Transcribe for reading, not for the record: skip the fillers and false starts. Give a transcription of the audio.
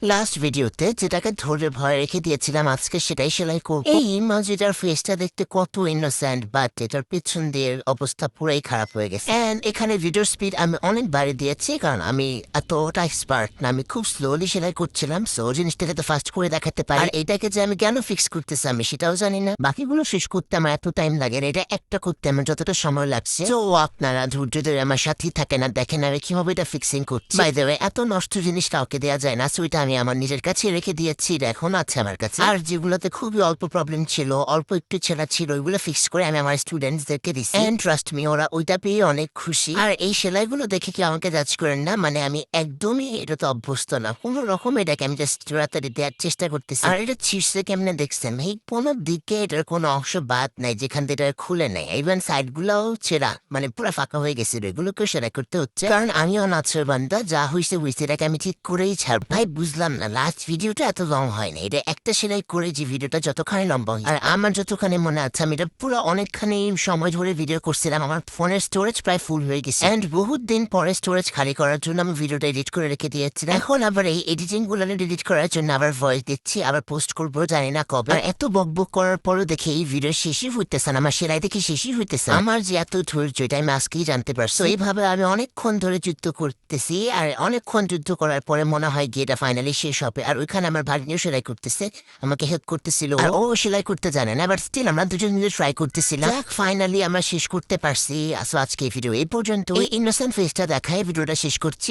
Last ভিডিওতে যেটাকে ধরে ভয় রেখে দিয়েছিলাম আজকে সেটাই সেলাই করব। এই ইমাজিটার ফেসটা দেখতে কত ইনোসেন্ট, বাট এটার পিছন দিয়ে অবস্থা পুরাই খারাপ হয়ে গেছে। এন্ড এখানে ভিডিওর স্পিড আমি অনেক বাড়িয়ে দিয়েছি, কারণ আমি এতটা এক্সপার্ট না, আমি খুব স্লোলি সেলাই করছিলাম। সো জিনিসটাকে তো ফাস্ট করে দেখাতে পারি। আর এটাকে যে আমি কেন ফিক্স করতেছি আমি সেটাও জানি না। বাকিগুলো শেষ করতে আমার এত টাইম লাগে, এটা একটা করতে আমার যতটা সময় লাগছে। তো আপনারা ধৈর্য ধরে আমার সাথেই থাকেন আর দেখেন আমি কিভাবে এটা ফিক্সিং করছি। বাই দ্য ওয়ে, এত নষ্ট জিনিস কাউকে দেওয়া যায় না, সো এটা আমি আমার নিজের কাছে রেখে দিয়েছি, এটা এখন আছে আমার কাছে। আর যেগুলোতে খুবই অল্প প্রবলেম ছিল, অল্প একটু ছেঁড়া ছিল, ওইগুলো ফিক্স করে আমি আমার স্টুডেন্টসদেরকে দিচ্ছি। এন্ড ট্রাস্ট মি, ওরা ওইটা পেয়ে অনেক খুশি। আর এই সেলাইগুলো দেখে কি আমাকে জাজ করেন না, মানে আমি একদমই এটাতে অভ্যস্ত না কোনো রকম। এটাকে আমি জাস্ট তাড়াতাড়ি দেওয়ার চেষ্টা করতেছি। আর এটা ছিঁড়ছে কেমনে দেখছেন, এই কোনো দিকে এটার কোনো অংশ বাদ নাই যেখান থেকে এটা খুলে নেয়। ইভেন সাইড গুলাও ছেঁড়া, মানে পুরো ফাঁকা হয়ে গেছে। এগুলোকেও সেলাই করতে হচ্ছে, কারণ আমিও নাচের বান্দা, যা হয়েছে এটাকে আমি ঠিক করেই ছাড়ব। ভাই বুঝলাম না, লাস্ট ভিডিওটা এত লং হয় না, এটা একটা সেলাই করে যে ভিডিওটা যতখানি লম্বা হয়। আর আমার যতখানি মনে আছে আমি এটা পুরো অনেকখানি সময় ধরে ভিডিও করছিলাম। আমার ফোনের স্টোরেজ প্রায় ফুল হয়ে গেছে, এন্ড বহুত দিন পরে স্টোরেজ খালি করার জন্য আমি ভিডিওটা এডিট করে রেখে দিয়েছিলাম। এখন আবার এই এডিটিং গুলো ডিলিট করার জন্য আবার ভয়েস দিচ্ছি, আবার পোস্ট করবো জানি না কবে। আর এত বকবক করার পরও দেখে এই ভিডিও শেষই হইতেছে না, আমার সেলাই দেখে শেষই হইতেছে। আমার যে এত ধৈর্য এটা আমি আজকেই জানতে পারছি। এইভাবে আমি অনেকক্ষণ ধরে যুদ্ধ করতেছি, আর অনেকক্ষণ যুদ্ধ করার পরে মনে হয় গিয়ে এটা ফাইনালি শেষ হবে। আর ওইখানে আমার ভাগ্নিও সেলাই করতেছে, আমাকে হেল্প করতেছিল। আর ও সেলাই করতে জানে না, বাট স্টিল আমরা দুজন মিলে ট্রাই করতেছিলাম। ফাইনালি আমরা শেষ করতে পারছি। আজকে এই ভিডিও এই পর্যন্ত। ইনোসেন্ট ফেসটা দেখায় ভিডিওটা শেষ করছি।